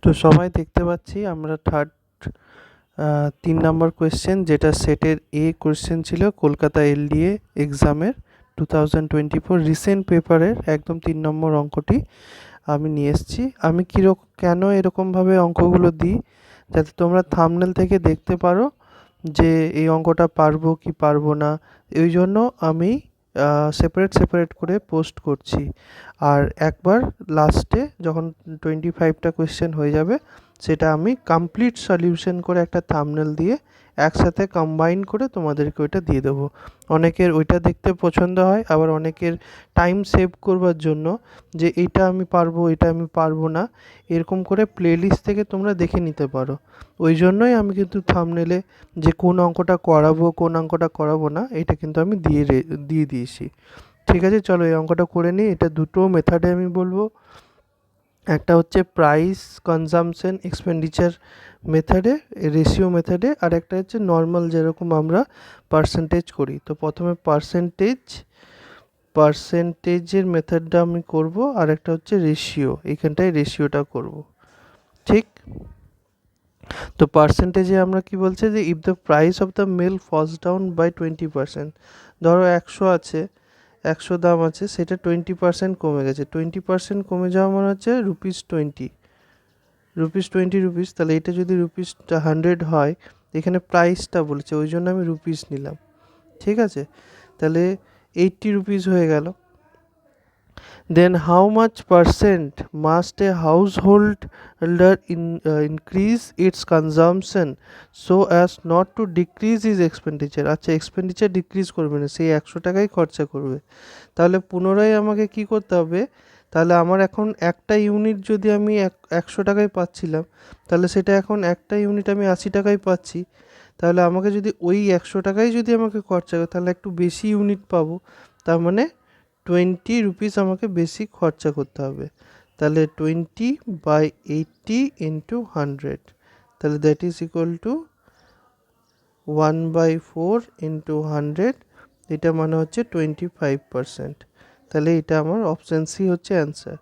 তো সবাই দেখতে পাচ্ছি আমরা থার্ড 3 নম্বর কোয়েশ্চেন, যেটা সেটের এ কোয়েশ্চেন ছিল কলকাতা এলডিএ এক্সামের 2024 রিসেন্ট পেপারের একদম 3 নম্বর অঙ্কটি আমি নিয়ে এসেছি। আমি কেন এরকমভাবে অঙ্কগুলো দিই, যাতে তোমরা থাম্বনেল থেকে দেখতে পারো যে এই অঙ্কটা পারবো কি পারবো না। এই জন্য আমি সেপারেট করে পোস্ট করছি। আর একবার লাস্টে যখন 25টা কোয়েশ্চেন হয়ে যাবে, সেটা আমি কমপ্লিট সলিউশন করে একটা থাম্বনেল দিয়ে একসাথে কম্বাইন করে তোমাদেরকে ওইটা দিয়ে দেবো। অনেকের ওইটা দেখতে পছন্দ হয়, আবার অনেকের টাইম সেভ করবার জন্য যে এইটা আমি পারবো এটা আমি পারবো না, এরকম করে প্লেলিস্ট থেকে তোমরা দেখে নিতে পারো। ওই জন্যই আমি কিন্তু থাম্বনেলে যে কোন অঙ্কটা করাবো কোন অঙ্কটা করাবো না, এটা কিন্তু আমি দিয়ে দিয়েছি। ঠিক আছে, চলো এই অঙ্কটা করে নিই। এটা দুটো মেথডে আমি বলবো। একটা হচ্ছে প্রাইস কনজামশন এক্সপেন্ডিচার মেথডে, রেশিও মেথডে, আর একটা হচ্ছে নর্মাল যেরকম আমরা পার্সেন্টেজ করি। তো প্রথমে পার্সেন্টেজের মেথডটা আমি করব, আর একটা হচ্ছে রেশিও, এইখানটায় রেশিওটা করব। ঠিক, তো পার্সেন্টেজে আমরা কি বলছে যে if the price of the meal falls down by 20%, ধরো 100 আছে, 100 দাম আছে, সেটা 20% কমে গেছে। 20% কমে যাওয়া মানে হচ্ছে ₹20, রুপিস। তাহলে এটা যদি রুপিসটা 100 হয়, এখানে প্রাইসটা বলেছে ওই জন্য আমি রুপিস নিলাম। ঠিক আছে, তাহলে 80 রুপিস হয়ে গেল। Then how much percent must a householder increase its consumption so as not to decrease his expenditure? আচ্ছা, এক্সপেন্ডিচার ডিক্রিজ করবে না, সেই 100 টাকাই খরচা করবে। তাহলে পুনরায় আমাকে কি করতে হবে, তাহলে আমার এখন একটা ইউনিট যদি আমি 100 টাকায় পাচ্ছিলাম, তাহলে সেটা এখন একটা ইউনিট আমি 80 টাকায় পাচ্ছি। তাহলে আমাকে যদি ওই 100 টাকাই যদি আমাকে খরচা করে, তাহলে একটু বেশি ইউনিট পাবো। তার মানে 20 রুপিস আমাকে বেশি খরচা করতে হবে। তাহলে 20/80 ইন্টু 100, তাহলে that is equal to 1/4 into 100, এটা মানে হচ্ছে 25%। তাহলে এটা আমার অপশান সি হচ্ছে অ্যান্সার।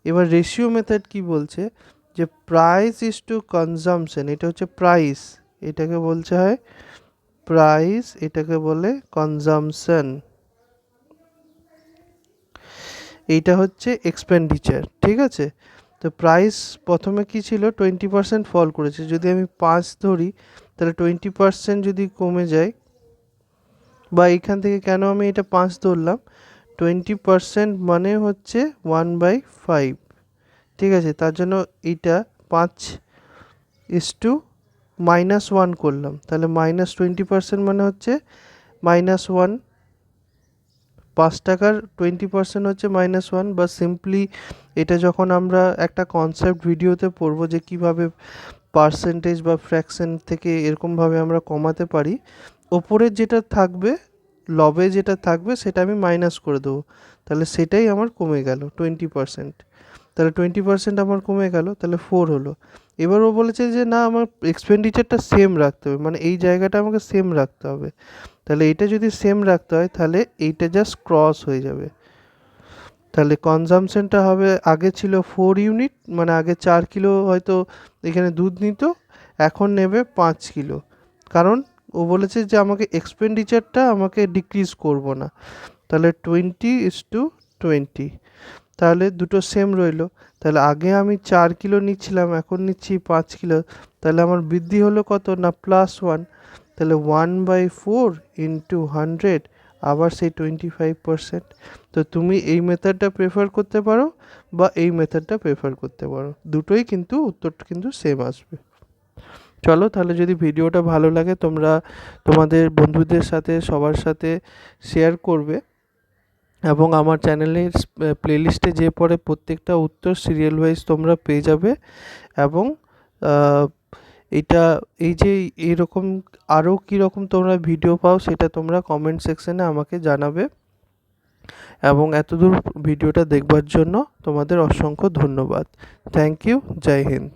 এবার রেশিও মেথড কি বলছে, যে প্রাইস ইজ টু কনজামশন, এটা হচ্ছে প্রাইস, এটাকে বলছে হয় প্রাইস, এটাকে বলে কনজামশন, এইটা হচ্ছে এক্সপেন্ডিচার। ঠিক আছে, তো প্রাইস প্রথমে কি ছিল, 20% ফল করেছে। যদি আমি 5 ধরি, তাহলে 20% যদি কমে যায়, বা এইখান থেকে কেন আমি এটা 5 ধরলাম, 20% মানে হচ্ছে 1/5। ঠিক আছে, তার জন্য এইটা 5:-1 করলাম, তাহলে -20% মানে হচ্ছে -1। 5 টাকার 20% হচ্ছে -1, বা সিম্পলি এটা যখন আমরা একটা কনসেপ্ট ভিডিওতে পড়বো যে কিভাবে পার্সেন্টেজ বা ফ্র্যাকশন থেকে এরকমভাবে আমরা কমাতে পারি, ওপরের যেটা থাকবে লবে যেটা থাকবে সেটা আমি মাইনাস করে দেবো, তাহলে সেটাই আমার কমে গেল 20%। তাহলে 20% আমার কমে গেল, তাহলে 4 হলো। এবার ও বলেছে যে না, আমার এক্সপেন্ডিচারটা সেম রাখতে হবে, মানে এই জায়গাটা আমাকে সেম রাখতে হবে। তাহলে এইটা যদি সেম রাখতে হয়, তাহলে এইটা জাস্ট ক্রস হয়ে যাবে। তাহলে কনজামশনটা হবে, আগে ছিল 4 ইউনিট, মানে আগে 4 কিলো হয়তো এখানে দুধ নিত, এখন নেবে 5 কিলো। কারণ ও বলেছে যে আমাকে এক্সপেন্ডিচারটা আমাকে ডিক্রিজ করব না। তাহলে 20:20, তাহলে দুটো সেম রইলো। তাহলে আগে আমি 4 কিলো নিচ্ছিলাম, এখন নিচ্ছি 5 কিলো, তাহলে আমার বৃদ্ধি হলো কত না +1। তাহলে 1/4 ইন্টু 100, আবার সেই 25%। তো তুমি এই মেথডটা প্রেফার করতে পারো বা এই মেথডটা প্রেফার করতে পারো, দুটোই কিন্তু উত্তরটা কিন্তু সেম আসবে। চলো, তাহলে যদি ভিডিওটা ভালো লাগে তোমরা তোমাদের বন্ধুদের সাথে সবার সাথে শেয়ার করবে, এবং আমার চ্যানেলের প্লেলিস্টে যে পড়ে প্রত্যেকটা উত্তর সিরিয়াল ওয়াইজ তোমরা পেয়ে যাবে। এবং এটা এই যে এরকম আরও কীরকম তোমরা ভিডিও পাও, সেটা তোমরা কমেন্ট সেকশানে আমাকে জানাবে। এবং এতদূর ভিডিওটা দেখবার জন্য তোমাদের অসংখ্য ধন্যবাদ। থ্যাংক ইউ, জয় হিন্দ।